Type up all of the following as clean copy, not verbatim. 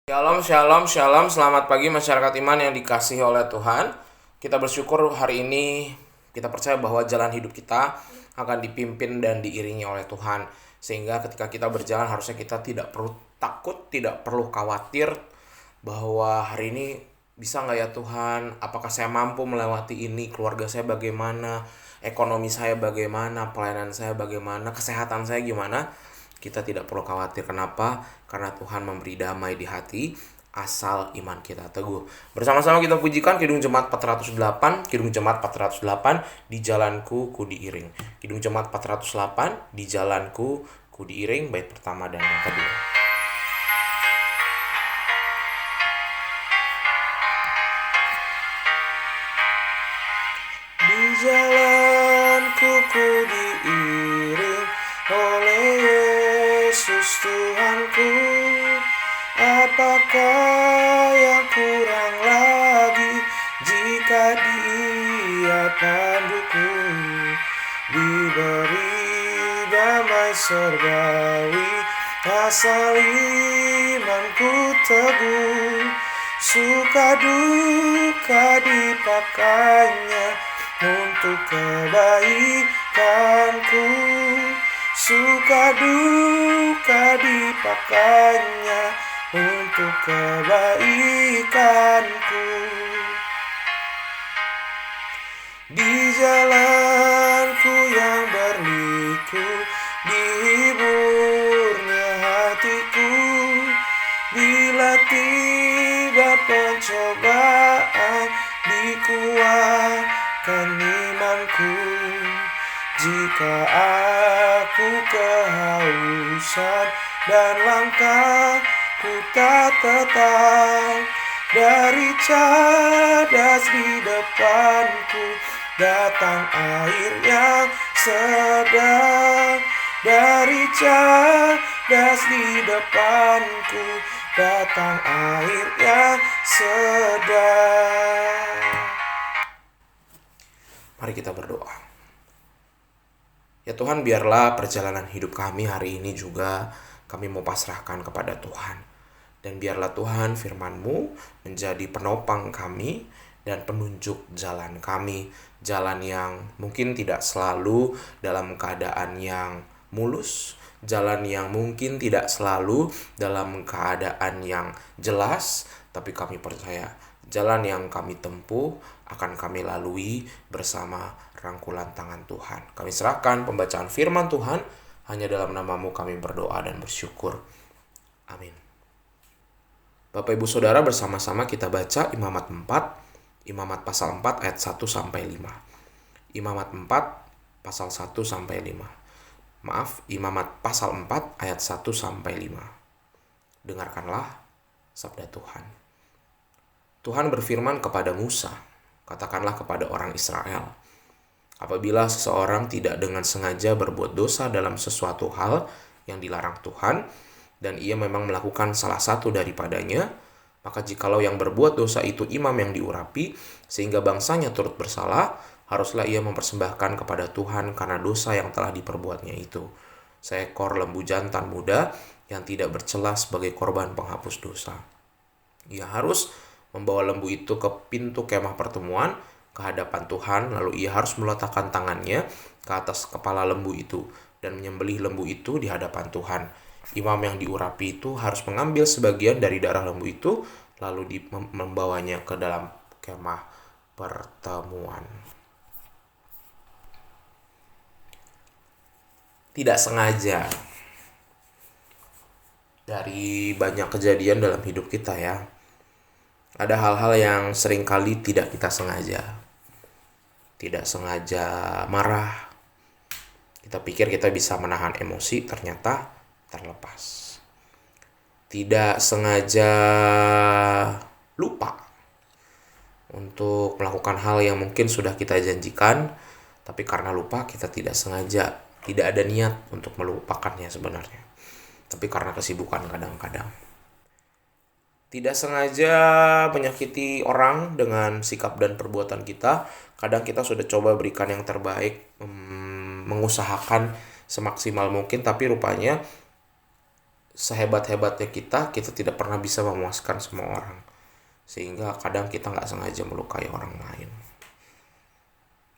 Shalom, shalom, shalom. Selamat pagi masyarakat iman yang dikasihi oleh Tuhan. Kita bersyukur hari ini kita percaya bahwa jalan hidup kita akan dipimpin dan diiringi oleh Tuhan. Sehingga ketika kita berjalan harusnya kita tidak perlu takut, tidak perlu khawatir bahwa hari ini bisa nggak ya Tuhan, apakah saya mampu melewati ini, keluarga saya bagaimana, ekonomi saya bagaimana, pelayanan saya bagaimana, kesehatan saya gimana. Kita tidak perlu khawatir. Kenapa? Karena Tuhan memberi damai di hati asal iman kita teguh. Bersama-sama kita pujikan Kidung Jemaat 408, Kidung Jemaat 408, di jalanku ku diiring. Kidung Jemaat 408, di jalanku ku diiring, bait pertama dan yang kedua. Di jalanku ku diiring oleh Yesus Tuhanku. Apakah yang kurang lagi jika Dia panduku? Diberi damai surgawi asal imanku teguh. Suka duka dipakainya untuk kebaikanku. Suka duka dipakainya untuk kebaikanku. Di jalanku yang berliku, dihiburnya hatiku. Bila tiba pencobaan, dikuatkan imanku. Jika aku kehausan dan langkahku tak tetap, dari cadas di depanku datang air yang sedang. Dari cadas di depanku datang air yang sedang. Mari kita berdoa. Ya Tuhan, biarlah perjalanan hidup kami hari ini juga kami mau pasrahkan kepada Tuhan. Dan biarlah Tuhan firman-Mu menjadi penopang kami dan penunjuk jalan kami. Jalan yang mungkin tidak selalu dalam keadaan yang mulus. Jalan yang mungkin tidak selalu dalam keadaan yang jelas. Tapi kami percaya jalan yang kami tempuh akan kami lalui bersama rangkulan tangan Tuhan. Kami serahkan pembacaan firman Tuhan, hanya dalam nama-Mu kami berdoa dan bersyukur. Amin. Bapak Ibu Saudara, bersama-sama kita baca Imamat 4, Imamat pasal 4 ayat 1-5. Imamat 4 pasal 1-5. Maaf, Imamat pasal 4 ayat 1-5. Dengarkanlah sabda Tuhan. Tuhan berfirman kepada Musa, katakanlah kepada orang Israel, apabila seseorang tidak dengan sengaja berbuat dosa dalam sesuatu hal yang dilarang Tuhan, dan ia memang melakukan salah satu daripadanya, maka jikalau yang berbuat dosa itu imam yang diurapi, sehingga bangsanya turut bersalah, haruslah ia mempersembahkan kepada Tuhan karena dosa yang telah diperbuatnya itu seekor lembu jantan muda yang tidak bercela sebagai korban penghapus dosa. Ia harus membawa lembu itu ke pintu kemah pertemuan ke hadapan Tuhan, lalu ia harus meletakkan tangannya ke atas kepala lembu itu dan menyembelih lembu itu di hadapan Tuhan. Imam yang diurapi itu harus mengambil sebagian dari darah lembu itu lalu membawanya ke dalam kemah pertemuan. Tidak sengaja, dari banyak kejadian dalam hidup kita ya, ada hal-hal yang seringkali tidak kita sengaja. Tidak sengaja marah. Kita pikir kita bisa menahan emosi, ternyata terlepas. Tidak sengaja lupa untuk melakukan hal yang mungkin sudah kita janjikan, tapi karena lupa kita tidak sengaja, tidak ada niat untuk melupakannya sebenarnya. Tapi karena kesibukan kadang-kadang. Tidak sengaja menyakiti orang dengan sikap dan perbuatan kita. Kadang kita sudah coba berikan yang terbaik, mengusahakan semaksimal mungkin, tapi rupanya sehebat-hebatnya kita tidak pernah bisa memuaskan semua orang. Sehingga kadang kita nggak sengaja melukai orang lain.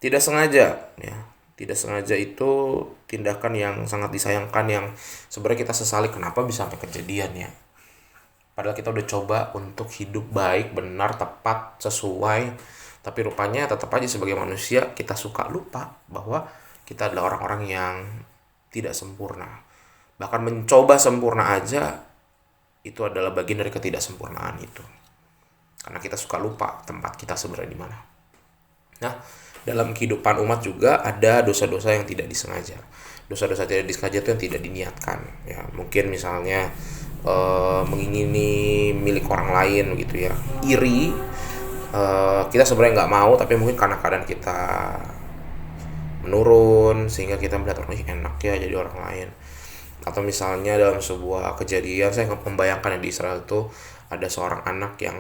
Tidak sengaja, ya. Tidak sengaja itu tindakan yang sangat disayangkan, yang sebenarnya kita sesali kenapa bisa sampai kejadian ya. Padahal kita udah coba untuk hidup baik, benar, tepat, sesuai. Tapi rupanya tetap aja sebagai manusia kita suka lupa bahwa kita adalah orang-orang yang tidak sempurna. Bahkan mencoba sempurna aja itu adalah bagian dari ketidaksempurnaan itu. Karena kita suka lupa tempat kita sebenarnya di mana. Nah, dalam kehidupan umat juga ada dosa-dosa yang tidak disengaja. Dosa-dosa tidak disengaja itu yang tidak diniatkan. Ya, mungkin misalnya mengingini milik orang lain gitu ya. Iri, kita sebenarnya nggak mau, tapi mungkin karena keadaan kita menurun sehingga kita melihat orang enak ya jadi orang lain. Atau misalnya dalam sebuah kejadian, saya membayangkan di Israel itu ada seorang anak yang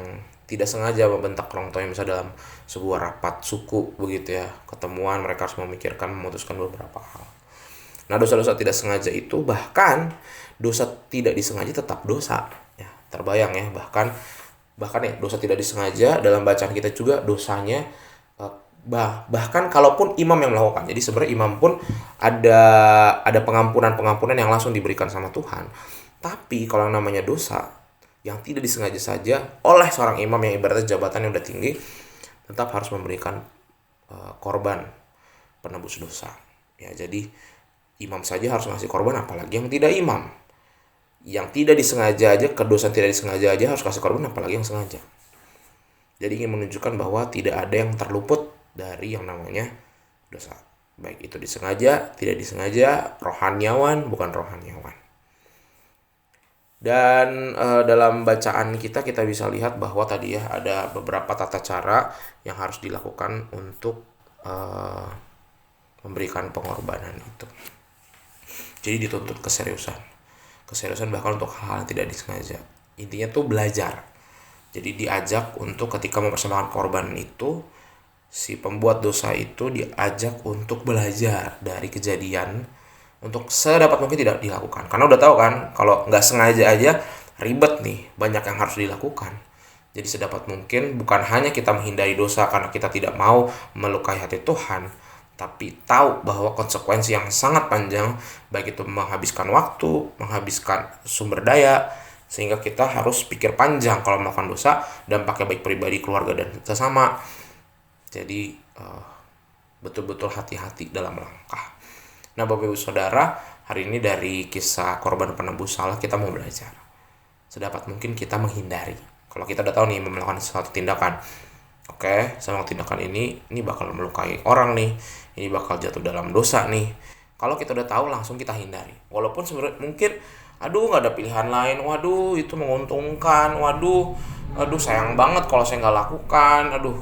tidak sengaja membentak orang tuanya, misalnya dalam sebuah rapat suku begitu ya, ketemuan, mereka harus memikirkan, memutuskan beberapa hal. Nah, dosa-dosa tidak sengaja itu, bahkan dosa tidak disengaja tetap dosa ya, terbayang ya, bahkan ya dosa tidak disengaja dalam bacaan kita juga dosanya bahkan kalaupun imam yang melakukan. Jadi sebenarnya imam pun ada pengampunan yang langsung diberikan sama Tuhan. Tapi kalau yang namanya dosa yang tidak disengaja saja oleh seorang imam yang ibaratnya jabatannya udah tinggi, tetap harus memberikan korban penebus dosa. Ya, jadi imam saja harus ngasih korban, apalagi yang tidak imam. Yang tidak disengaja aja, kedosaan tidak disengaja aja harus kasih korban, apalagi yang sengaja. Jadi ingin menunjukkan bahwa tidak ada yang terluput dari yang namanya dosa. Baik itu disengaja, tidak disengaja, rohaniawan, bukan rohaniawan. Dan dalam bacaan kita bisa lihat bahwa tadi ya ada beberapa tata cara yang harus dilakukan untuk memberikan pengorbanan itu. Jadi dituntut keseriusan bahkan untuk hal yang tidak disengaja. Intinya tuh belajar. Jadi diajak untuk ketika mempersembahkan korban itu, si pembuat dosa itu diajak untuk belajar dari kejadian untuk sedapat mungkin tidak dilakukan. Karena udah tahu kan, kalau nggak sengaja aja ribet nih, banyak yang harus dilakukan. Jadi sedapat mungkin bukan hanya kita menghindari dosa karena kita tidak mau melukai hati Tuhan, tapi tahu bahwa konsekuensi yang sangat panjang, baik itu menghabiskan waktu, menghabiskan sumber daya, sehingga kita harus pikir panjang kalau melakukan dosa, dampaknya baik pribadi, keluarga, dan sesama. Jadi betul-betul hati-hati dalam langkah. Nah, Bapak Ibu Saudara, hari ini dari kisah korban penebus salah kita mau belajar. Sedapat mungkin kita menghindari. Kalau kita udah tahu nih melakukan suatu tindakan, oke, sama tindakan ini bakal melukai orang nih, ini bakal jatuh dalam dosa nih. Kalau kita udah tahu, langsung kita hindari. Walaupun sebenarnya mungkin, aduh nggak ada pilihan lain, waduh itu menguntungkan, waduh sayang banget kalau saya nggak lakukan, aduh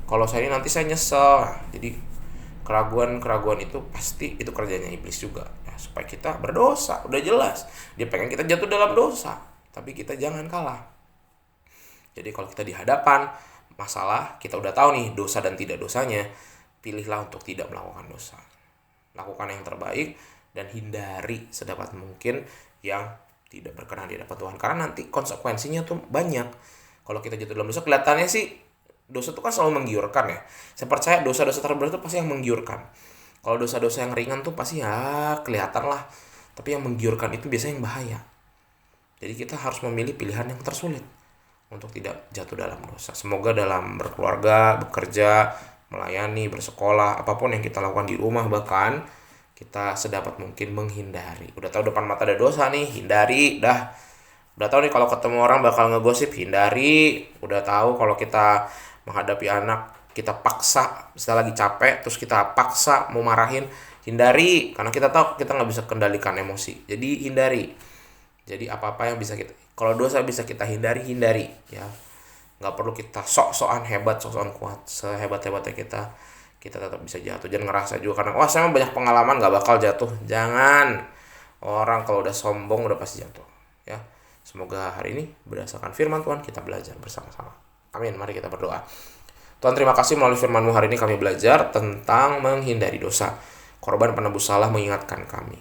kalau saya ini nanti saya nyesel. Jadi keraguan itu pasti itu kerjanya iblis juga ya, supaya kita berdosa. Udah jelas dia pengen kita jatuh dalam dosa, tapi kita jangan kalah. Jadi kalau kita di hadapan masalah, kita udah tahu nih dosa dan tidak dosanya, pilihlah untuk tidak melakukan dosa. Lakukan yang terbaik dan hindari sedapat mungkin yang tidak berkenan di hadapan Tuhan, karena nanti konsekuensinya tuh banyak. Kalau kita jatuh dalam dosa, kelihatannya sih dosa itu kan selalu menggiurkan ya. Saya percaya dosa-dosa terberat itu pasti yang menggiurkan. Kalau dosa-dosa yang ringan tuh pasti ya kelihatan lah. Tapi yang menggiurkan itu biasanya yang bahaya. Jadi kita harus memilih pilihan yang tersulit untuk tidak jatuh dalam dosa. Semoga dalam berkeluarga, bekerja, melayani, bersekolah, apapun yang kita lakukan di rumah, bahkan kita sedapat mungkin menghindari. Udah tahu depan mata ada dosa nih, hindari dah. Udah tahu nih kalau ketemu orang bakal ngegosip, hindari. Udah tahu kalau kita menghadapi anak, kita paksa, misalnya lagi capek, terus kita paksa mau marahin, hindari. Karena kita tahu kita nggak bisa kendalikan emosi, jadi hindari. Jadi apa-apa yang bisa kita, kalau dosa bisa kita hindari ya. Nggak perlu kita sok-sokan hebat, sok-sokan kuat, sehebat-hebatnya kita tetap bisa jatuh. Jangan ngerasa juga karena, wah saya banyak pengalaman nggak bakal jatuh. Jangan. Orang kalau udah sombong udah pasti jatuh ya. Semoga hari ini berdasarkan firman Tuhan kita belajar bersama-sama. Amin. Mari kita berdoa. Tuhan, terima kasih melalui firman-Mu hari ini kami belajar tentang menghindari dosa. Korban penebus salah mengingatkan kami.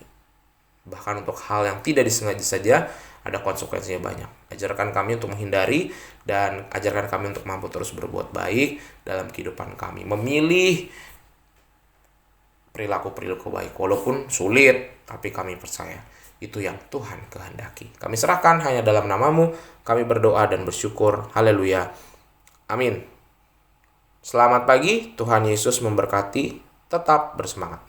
Bahkan untuk hal yang tidak disengaja saja ada konsekuensinya banyak. Ajarkan kami untuk menghindari dan ajarkan kami untuk mampu terus berbuat baik dalam kehidupan kami. Memilih perilaku-perilaku baik walaupun sulit, tapi kami percaya itu yang Tuhan kehendaki. Kami serahkan hanya dalam nama-Mu, kami berdoa dan bersyukur. Haleluya. Amin. Selamat pagi, Tuhan Yesus memberkati. Tetap bersemangat.